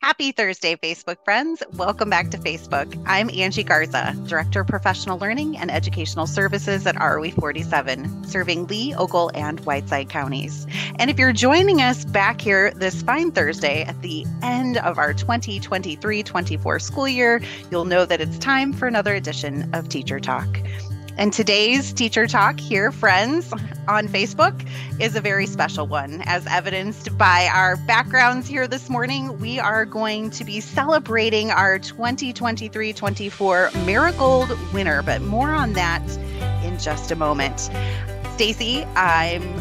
Happy Thursday, Facebook friends. Welcome back to Facebook. I'm Angie Garza, Director of Professional Learning and Educational Services at ROE 47, serving Lee, Ogle, and Whiteside counties. And if you're joining us back here this fine Thursday at the end of our 2023-24 school year, you'll know that it's time for another edition of Teacher Talk. And today's Teacher Talk here, friends, on Facebook is a very special one. As evidenced by our backgrounds here this morning, we are going to be celebrating our 2023-24 Marigold winner, but more on that in just a moment. Stacy, I'm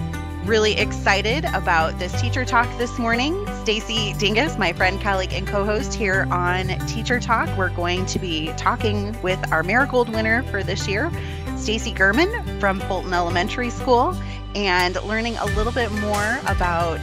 really excited about this Teacher Talk this morning. Stacy Dingus, my friend, colleague, and co-host here on Teacher Talk. We're going to be talking with our Marigold winner for this year, Stacy Germann from Fulton Elementary School, and learning a little bit more about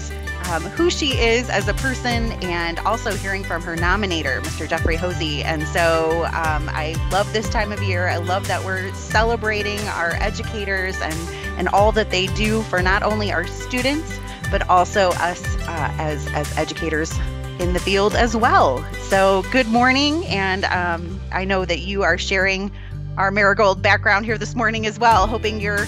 who she is as a person, and also hearing from her nominator, Mr. Jeffrey Hosey. And so I love this time of year. I love that we're celebrating our educators and all that they do for not only our students, but also us as educators in the field as well. So good morning. And I know that you are sharing our Marigold background here this morning as well. Hoping you're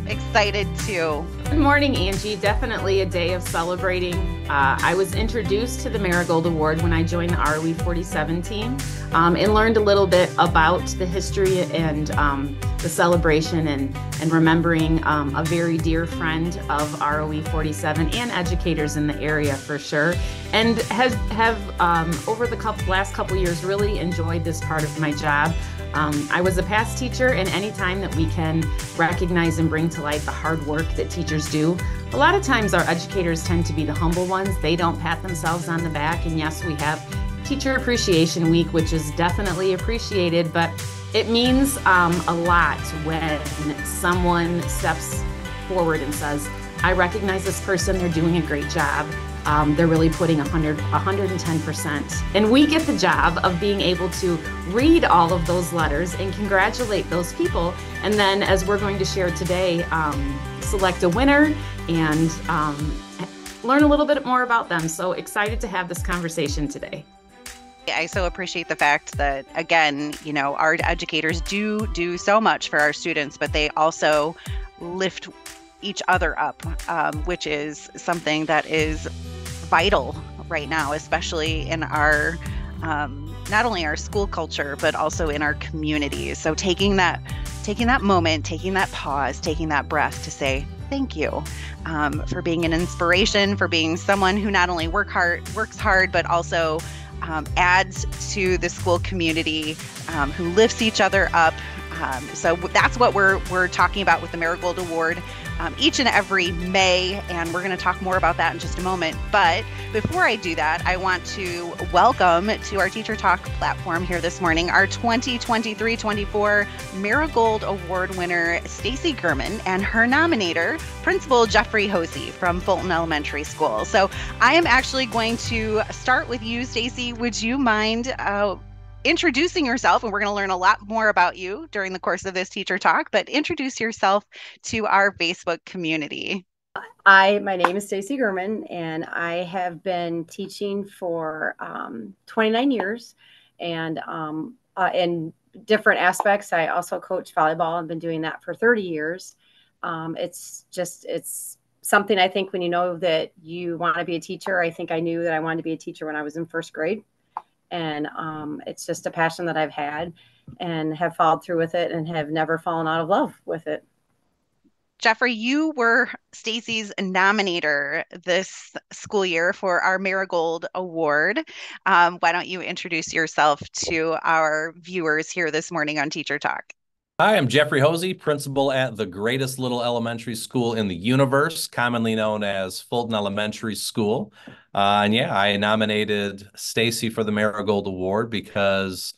excited too. Good morning, Angie. Definitely a day of celebrating. I was introduced to the Marigold Award when I joined the ROE 47 team and learned a little bit about the history and the celebration and remembering a very dear friend of ROE 47 and educators in the area for sure. And have over the last couple years really enjoyed this part of my job. I was a past teacher, and anytime that we can recognize and bring to light the hard work that teachers do, a lot of times our educators tend to be the humble ones. They don't pat themselves on the back. And yes, we have Teacher Appreciation Week, which is definitely appreciated, but it means a lot when someone steps forward and says, I recognize this person, they're doing a great job. They're really putting 110%. And we get the job of being able to read all of those letters and congratulate those people. And then, as we're going to share today, select a winner and learn a little bit more about them. So excited to have this conversation today. I so appreciate the fact that, again, you know, our educators do so much for our students, but they also lift each other up, which is something that is vital right now, especially in our not only our school culture, but also in our communities. So taking that moment, taking that pause, taking that breath to say thank you for being an inspiration, for being someone who not only works hard, but also adds to the school community, who lifts each other up. So that's what we're talking about with the Marigold Award each and every May, and we're going to talk more about that in just a moment. But before I do that, I want to welcome to our Teacher Talk platform here this morning our 2023-24 Marigold Award winner, Stacy Germann, and her nominator, Principal Jeffrey Hosey from Fulton Elementary School. So I am actually going to start with you, Stacy. Would you mind introducing yourself? And we're going to learn a lot more about you during the course of this Teacher Talk, but introduce yourself to our Facebook community. My name is Stacy Germann, and I have been teaching for 29 years, and in different aspects. I also coach volleyball. I've been doing that for 30 years. It's something, I think, when you know that you want to be a teacher. I think I knew that I wanted to be a teacher when I was in first grade. And it's just a passion that I've had and have followed through with it and have never fallen out of love with it. Jeffrey, you were Stacy's nominator this school year for our Marigold Award. Why don't you introduce yourself to our viewers here this morning on Teacher Talk? Hi, I'm Jeffrey Hosey, principal at the greatest little elementary school in the universe, commonly known as Fulton Elementary School. And yeah, I nominated Stacy for the Marigold Award because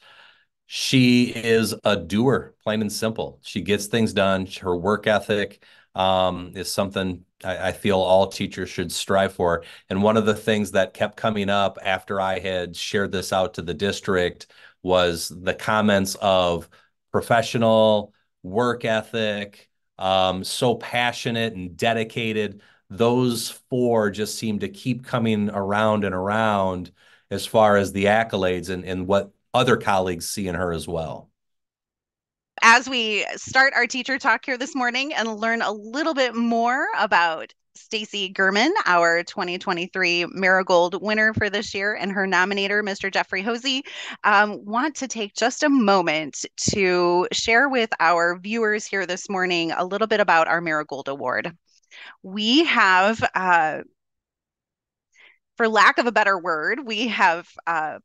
she is a doer, plain and simple. She gets things done. Her work ethic is something I feel all teachers should strive for. And one of the things that kept coming up after I had shared this out to the district was the comments of professional, work ethic, so passionate and dedicated. Those four just seem to keep coming around and around. as far as the accolades and what other colleagues see in her as well. As we start our teacher talk here this morning and learn a little bit more about Stacy Germann, our 2023 Marigold winner for this year, and her nominator, Mr. Jeffrey Hosey, want to take just a moment to share with our viewers here this morning a little bit about our Marigold Award. We have for lack of a better word, we have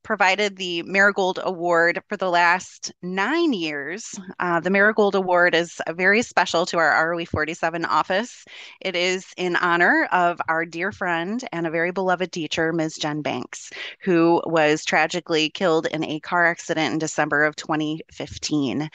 provided the Marigold Award for the last 9 years. The Marigold Award is very special to our ROE 47 office. It is in honor of our dear friend and a very beloved teacher, Ms. Jen Banks, who was tragically killed in a car accident in December of 2015.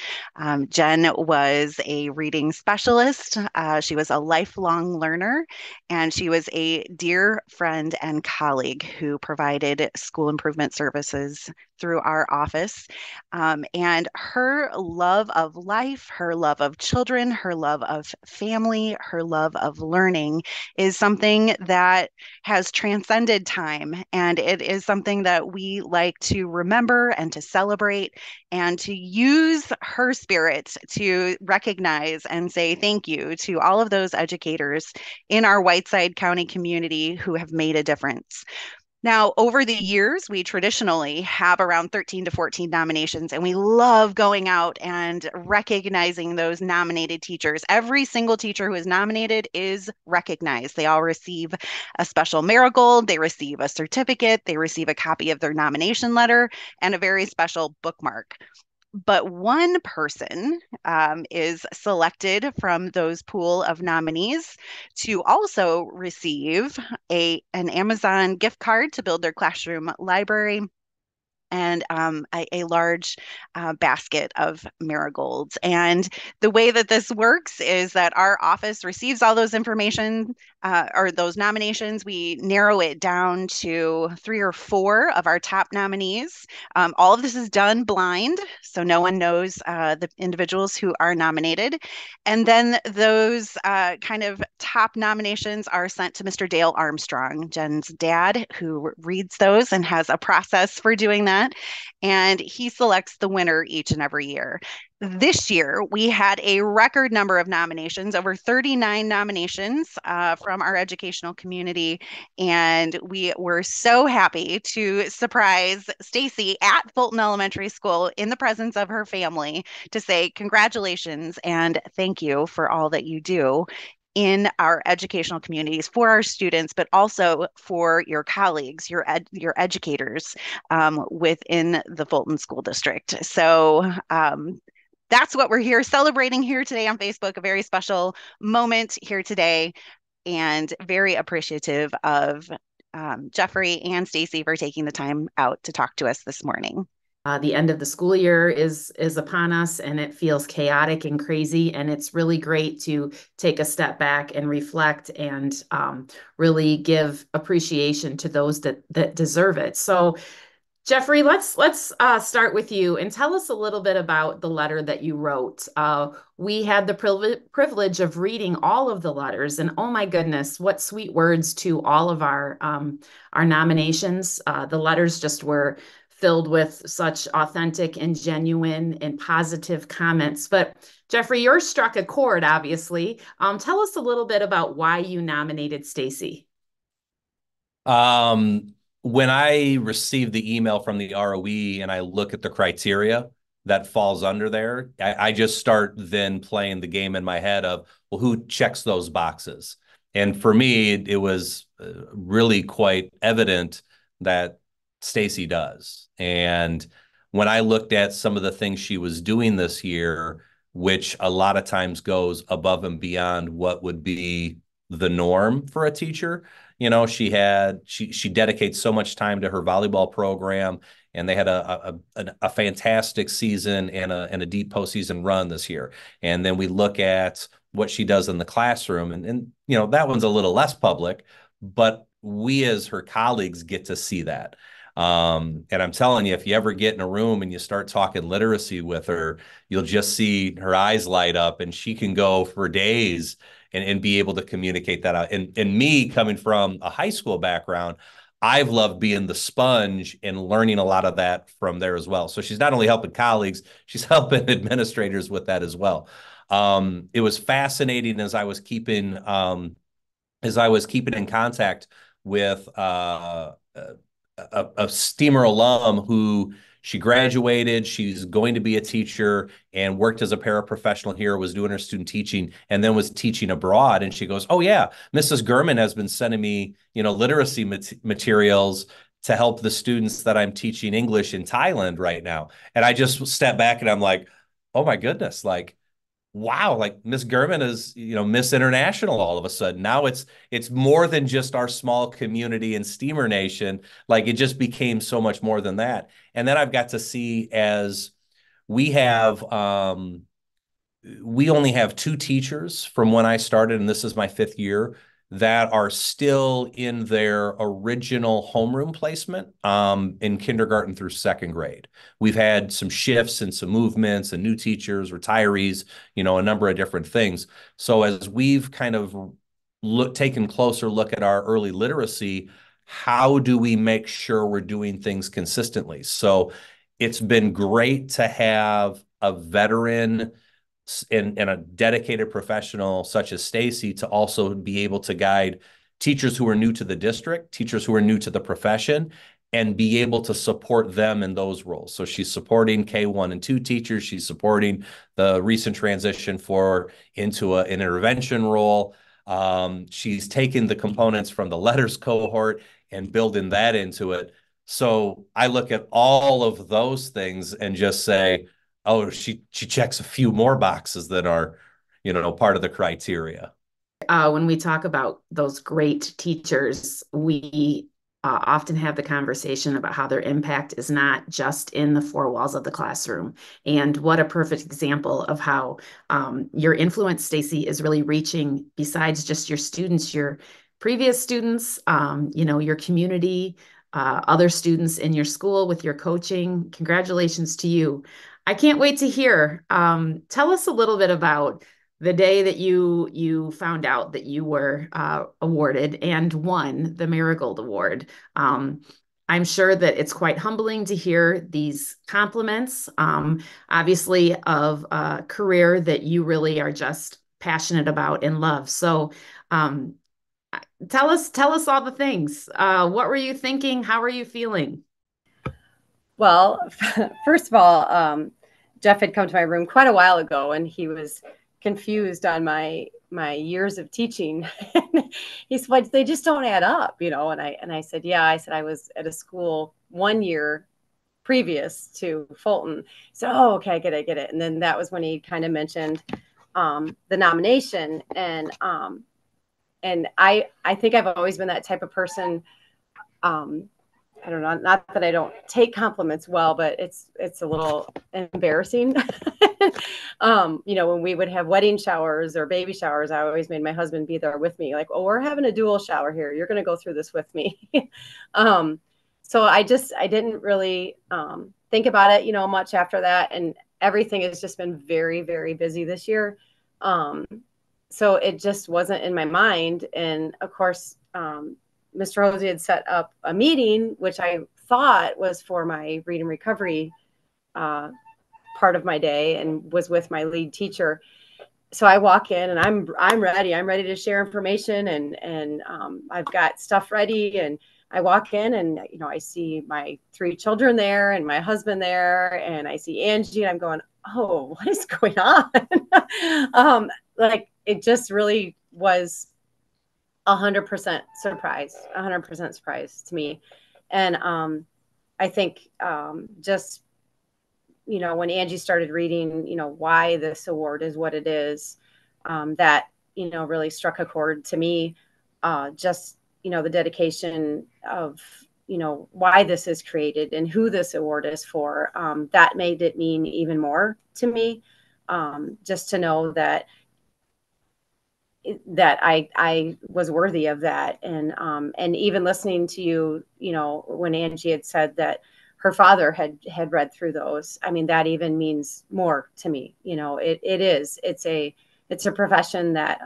Jen was a reading specialist. She was a lifelong learner, and she was a dear friend and colleague who provided school improvement services through our office. And her love of life, her love of children, her love of family, her love of learning is something that has transcended time. And it is something that we like to remember and to celebrate and to use her spirit to recognize and say thank you to all of those educators in our Whiteside County community who have made a difference. Now, over the years, we traditionally have around 13 to 14 nominations, and we love going out and recognizing those nominated teachers. Every single teacher who is nominated is recognized. They all receive a special Marigold, they receive a certificate, they receive a copy of their nomination letter, and a very special bookmark. But one person is selected from those pool of nominees to also receive an Amazon gift card to build their classroom library and a large basket of marigolds. And the way that this works is that our office receives all those information or those nominations. We narrow it down to 3 or 4 of our top nominees. All of this is done blind, so no one knows the individuals who are nominated. And then those kind of top nominations are sent to Mr. Dale Armstrong, Jen's dad, who reads those and has a process for doing that. And he selects the winner each and every year. This year, we had a record number of nominations, over 39 nominations from our educational community. And we were so happy to surprise Stacy at Fulton Elementary School in the presence of her family to say congratulations and thank you for all that you do in our educational communities for our students, but also for your colleagues, your educators within the Fulton School District. So that's what we're here celebrating here today on Facebook, a very special moment here today, and very appreciative of Jeffrey and Stacy for taking the time out to talk to us this morning. The end of the school year is upon us, and it feels chaotic and crazy. And it's really great to take a step back and reflect and really give appreciation to those that deserve it. So, Jeffrey, let's start with you and tell us a little bit about the letter that you wrote. We had the privilege of reading all of the letters, and oh my goodness, what sweet words to all of our nominations. The letters just were filled with such authentic and genuine and positive comments. But Jeffrey, yours struck a chord, obviously. Tell us a little bit about why you nominated Stacy. When I received the email from the ROE and I look at the criteria that falls under there, I just start then playing the game in my head of, well, who checks those boxes? And for me, it was really quite evident that Stacy does. And when I looked at some of the things she was doing this year, which a lot of times goes above and beyond what would be the norm for a teacher, she dedicates so much time to her volleyball program, and they had a fantastic season and a deep postseason run this year. And then we look at what she does in the classroom, and that one's a little less public, but we as her colleagues get to see that. And I'm telling you, if you ever get in a room and you start talking literacy with her, you'll just see her eyes light up, and she can go for days and be able to communicate that out. And me coming from a high school background, I've loved being the sponge and learning a lot of that from there as well. So she's not only helping colleagues, she's helping administrators with that as well. It was fascinating as I was keeping in contact with a Steamer alum who she graduated. She's going to be a teacher and worked as a paraprofessional here, was doing her student teaching, and then was teaching abroad. And she goes, "Oh yeah, Mrs. Germann has been sending me, literacy materials to help the students that I'm teaching English in Thailand right now." And I just step back and I'm like, "Oh my goodness, like wow, like Miss Germann is, Miss International all of a sudden. Now it's more than just our small community in Steamer Nation. Like it just became so much more than that. And then I've got to see as we have we only have two teachers from when I started, and this is my fifth year, that are still in their original homeroom placement in kindergarten through second grade. We've had some shifts and some movements and new teachers, retirees, a number of different things. So as we've kind of taken closer look at our early literacy, how do we make sure we're doing things consistently? So it's been great to have a veteran and a dedicated professional such as Stacy to also be able to guide teachers who are new to the district, teachers who are new to the profession, and be able to support them in those roles. So she's supporting K1 and 2 teachers. She's supporting the recent transition into an intervention role. She's taken the components from the letters cohort and building that into it. So I look at all of those things and just say, oh, she checks a few more boxes that are, part of the criteria. When we talk about those great teachers, we often have the conversation about how their impact is not just in the four walls of the classroom. And what a perfect example of how your influence, Stacy, is really reaching besides just your students, your previous students, your community, other students in your school with your coaching. Congratulations to you. I can't wait to hear. Tell us a little bit about the day that you found out that you were awarded and won the Marigold Award. I'm sure that it's quite humbling to hear these compliments, obviously of a career that you really are just passionate about and love. So tell us all the things. What were you thinking? How are you feeling? Well, first of all, Jeff had come to my room quite a while ago, and he was confused on my years of teaching. He said, "They just don't add up, And I said, "Yeah." I said I was at a school 1 year previous to Fulton. He said, "Oh, okay, I get it." And then that was when he kind of mentioned the nomination, and I think I've always been that type of person. I don't know, not that I don't take compliments well, but it's a little embarrassing. When we would have wedding showers or baby showers, I always made my husband be there with me. Like, "Oh, we're having a dual shower here. You're going to go through this with me." So I didn't really think about it, much after that. And everything has just been very, very busy this year. So it just wasn't in my mind. And of course, Mr. Hosey had set up a meeting, which I thought was for my read and recovery part of my day, and was with my lead teacher. So I walk in and I'm ready. I'm ready to share information, and I've got stuff ready. And I walk in and, I see my 3 children there and my husband there, and I see Angie, and I'm going, "Oh, what is going on?" Like it just really was 100% surprise to me. And I think just, when Angie started reading, why this award is what it is, that, really struck a chord to me. Just, the dedication of, why this is created and who this award is for, that made it mean even more to me. Just to know that I was worthy of that. And even listening to you, when Angie had said that her father had read through those, I mean, that even means more to me. It's a profession that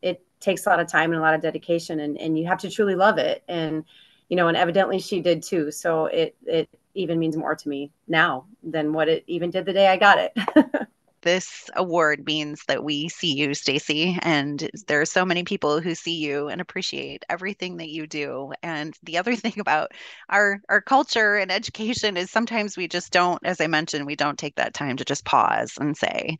it takes a lot of time and a lot of dedication, and you have to truly love it. And and evidently she did too. So it even means more to me now than what it even did the day I got it. This award means that we see you, Stacy, and there are so many people who see you and appreciate everything that you do. And the other thing about our culture and education is sometimes we just don't, as I mentioned, we don't take that time to just pause and say,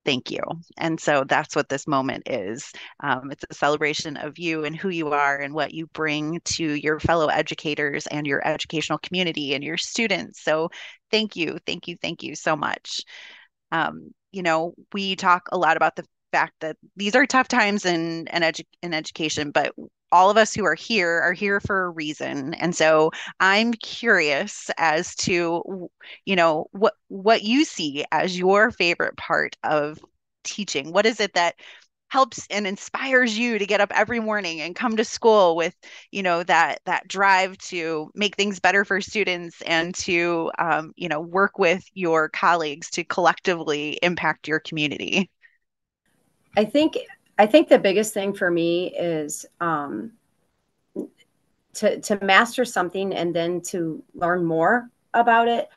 thank you. And so that's what this moment is. It's a celebration of you and who you are and what you bring to your fellow educators and your educational community and your students. So thank you, thank you, thank you so much. We talk a lot about the fact that these are tough times in education, but all of us who are here for a reason. And so I'm curious as to, what you see as your favorite part of teaching. What is it that helps and inspires you to get up every morning and come to school with that drive to make things better for students and to work with your colleagues to collectively impact your community? I think the biggest thing for me is to master something and then to learn more about it.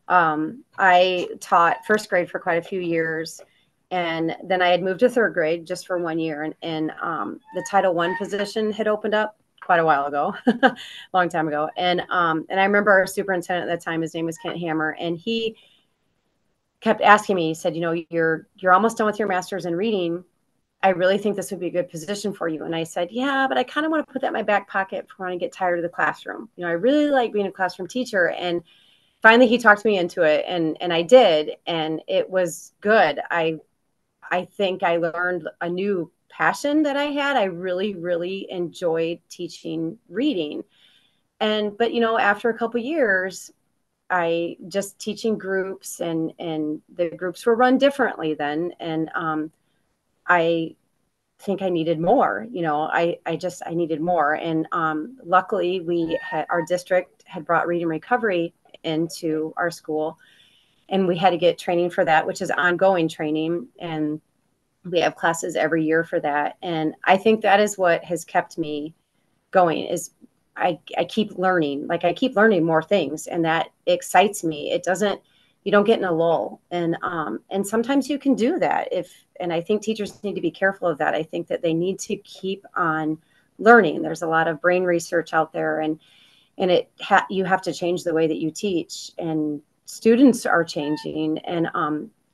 I taught first grade for quite a few years, and then I had moved to third grade just for 1 year, and the Title I position had opened up quite a while ago, long time ago, and I remember our superintendent at the time, his name was Kent Hammer, and he kept asking me. He said, you're almost done with your master's in reading. I really think this would be a good position for you. And I said, yeah, but I kind of want to put that in my back pocket for when I get tired of the classroom. I really like being a classroom teacher. And finally he talked me into it, and I did, and it was good. I think I learned a new passion that I had. I really, really enjoyed teaching reading. But after a couple of years, I just teaching groups, and the groups were run differently then. And I think I needed more. I needed more. And luckily our district had brought reading recovery into our school, and we had to get training for that, which is ongoing training. And we have classes every year for that. And I think that is what has kept me going, is I keep learning. Like, I keep learning more things, and that excites me. You don't get in a lull. And sometimes you can do that and I think teachers need to be careful of that. I think that they need to keep on learning. There's a lot of brain research out there, and you have to change the way that you teach, and students are changing. And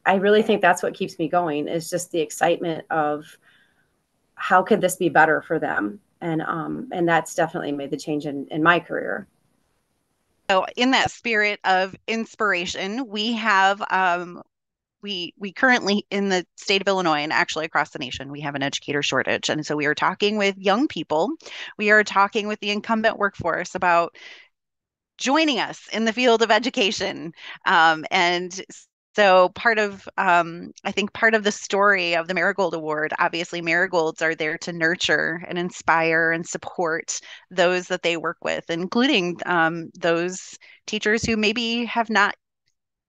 I really think that's what keeps me going, is just the excitement of how could this be better for them. And that's definitely made the change in my career. So in that spirit of inspiration, we have we currently in the state of Illinois and actually across the nation, we have an educator shortage. And so we are talking with young people. We are talking with the incumbent workforce about joining us in the field of education. And so I think part of the story of the Marigold Award, obviously marigolds are there to nurture and inspire and support those that they work with, including those teachers who maybe have not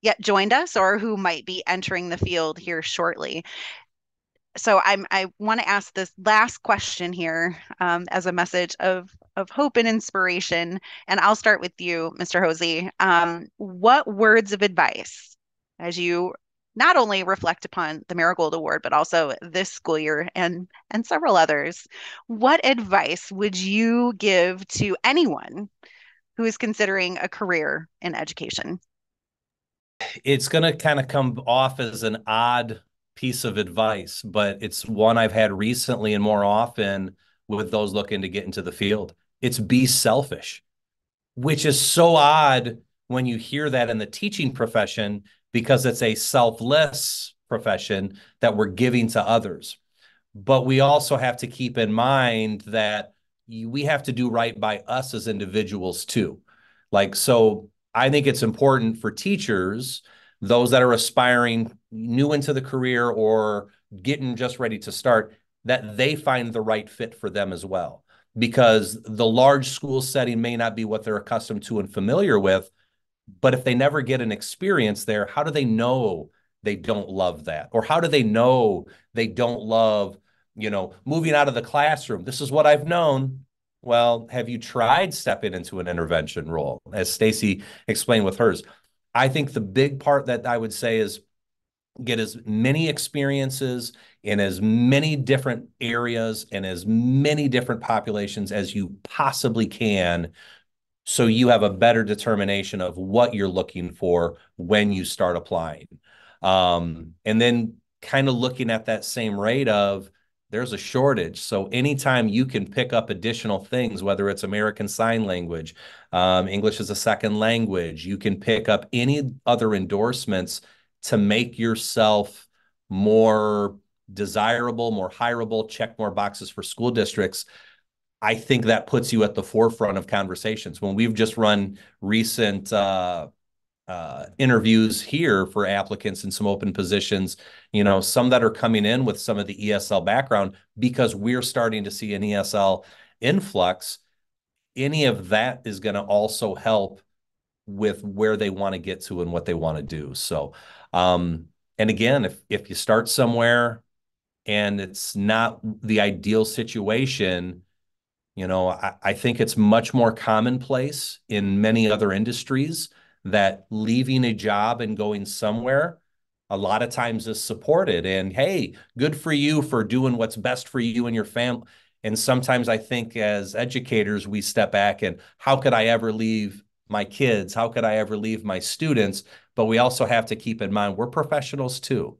yet joined us or who might be entering the field here shortly. So I want to ask this last question here as a message of hope and inspiration. And I'll start with you, Mr. Hosey. What words of advice, as you not only reflect upon the Marigold Award, but also this school year and several others, what advice would you give to anyone who is considering a career in education? It's going to kind of come off as an odd piece of advice, but it's one I've had recently and more often with those looking to get into the field. It's be selfish, which is so odd when you hear that in the teaching profession, because it's a selfless profession that we're giving to others. But we also have to keep in mind that we have to do right by us as individuals too. So I think it's important for teachers, those that are aspiring new into the career or getting just ready to start, that they find the right fit for them as well. Because the large school setting may not be what they're accustomed to and familiar with, but if they never get an experience there, how do they know they don't love that? Or how do they know they don't love, moving out of the classroom? This is what I've known. Well, have you tried stepping into an intervention role? As Stacy explained with hers, I think the big part that I would say is get as many experiences in as many different areas and as many different populations as you possibly can, so you have a better determination of what you're looking for when you start applying. And then kind of looking at that same rate of there's a shortage. So anytime you can pick up additional things, whether it's American Sign Language, English as a second language, you can pick up any other endorsements to make yourself more desirable, more hireable, check more boxes for school districts. I think that puts you at the forefront of conversations. When we've just run recent interviews here for applicants in some open positions, some that are coming in with some of the ESL background, because we're starting to see an ESL influx, any of that is going to also help with where they want to get to and what they want to do. So, and again, if you start somewhere and it's not the ideal situation, I think it's much more commonplace in many other industries that leaving a job and going somewhere a lot of times is supported. And hey, good for you for doing what's best for you and your family. And sometimes I think as educators, we step back and how could I ever leave my kids? How could I ever leave my students? But we also have to keep in mind we're professionals too.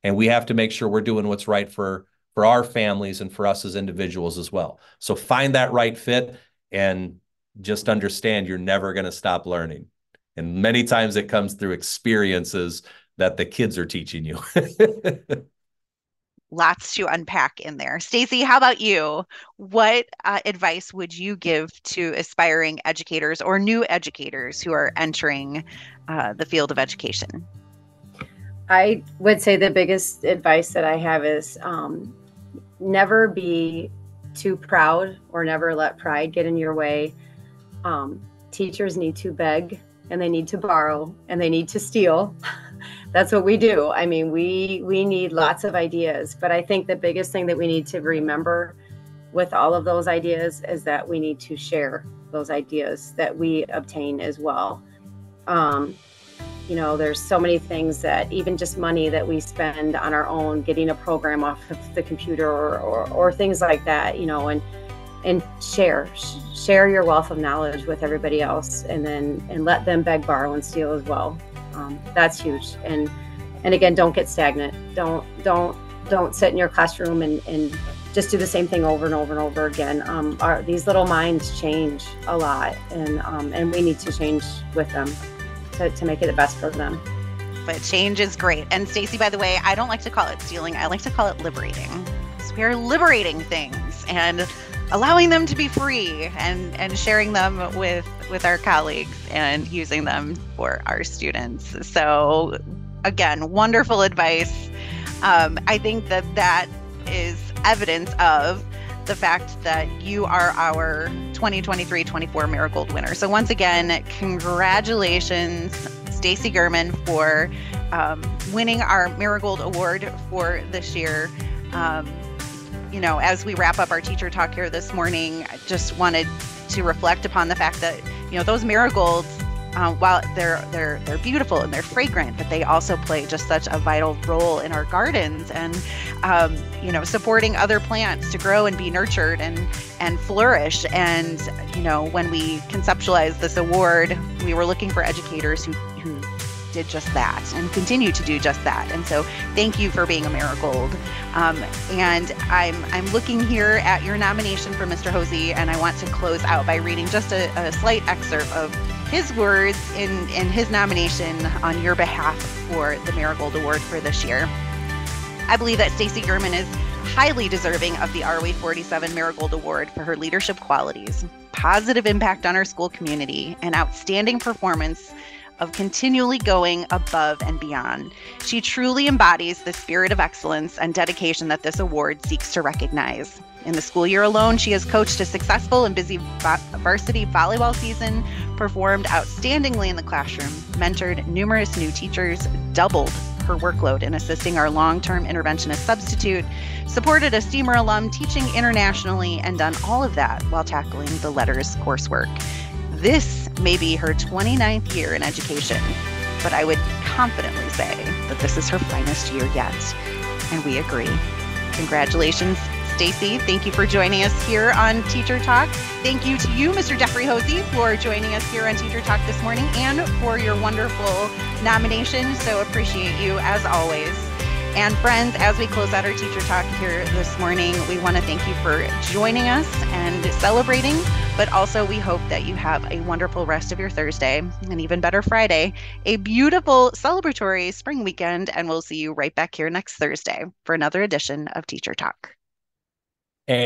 And we have to make sure we're doing what's right for our families and for us as individuals as well. So find that right fit and just understand you're never going to stop learning. And many times it comes through experiences that the kids are teaching you. Lots to unpack in there. Stacy, how about you? What advice would you give to aspiring educators or new educators who are entering the field of education? I would say the biggest advice that I have is never be too proud or never let pride get in your way. Teachers need to beg and they need to borrow and they need to steal. That's what we do. I mean, we need lots of ideas, but I think the biggest thing that we need to remember with all of those ideas is that we need to share those ideas that we obtain as well. There's so many things that even just money that we spend on our own, getting a program off of the computer or things like that, and share your wealth of knowledge with everybody else, and let them beg, borrow, and steal as well. That's huge. And again, don't get stagnant. Don't sit in your classroom and just do the same thing over and over and over again. These little minds change a lot, and we need to change with them to make it the best for them. But change is great. And Stacy, by the way, I don't like to call it stealing. I like to call it liberating. So we are liberating things and allowing them to be free and sharing them with our colleagues and using them for our students. So again, wonderful advice. I think that is evidence of the fact that you are our 2023-24 Marigold winner. So once again, congratulations, Stacy Germann, for winning our Marigold Award for this year. As we wrap up our teacher talk here this morning, I just wanted to reflect upon the fact that, those marigolds, while they're beautiful and they're fragrant, but they also play just such a vital role in our gardens and, supporting other plants to grow and be nurtured and flourish. And, when we conceptualized this award, we were looking for educators who did just that and continue to do just that. And so thank you for being a Marigold. And I'm looking here at your nomination for Mr. Hosey, and I want to close out by reading just a slight excerpt of his words in his nomination on your behalf for the Marigold Award for this year. I believe that Stacy Germann is highly deserving of the ROE 47 Marigold Award for her leadership qualities, positive impact on our school community, and outstanding performance of continually going above and beyond. She truly embodies the spirit of excellence and dedication that this award seeks to recognize. In the school year alone, she has coached a successful and busy varsity volleyball season, performed outstandingly in the classroom, mentored numerous new teachers, doubled her workload in assisting our long-term interventionist substitute, supported a STEAMer alum teaching internationally, and done all of that while tackling the letters coursework. This may be her 29th year in education, but I would confidently say that this is her finest year yet. And we agree. Congratulations, Stacy. Thank you for joining us here on Teacher Talk. Thank you to you, Mr. Jeffrey Hosey, for joining us here on Teacher Talk this morning and for your wonderful nomination. So appreciate you as always. And friends, as we close out our Teacher Talk here this morning, we want to thank you for joining us and celebrating, but also we hope that you have a wonderful rest of your Thursday, and even better Friday, a beautiful celebratory spring weekend, and we'll see you right back here next Thursday for another edition of Teacher Talk. And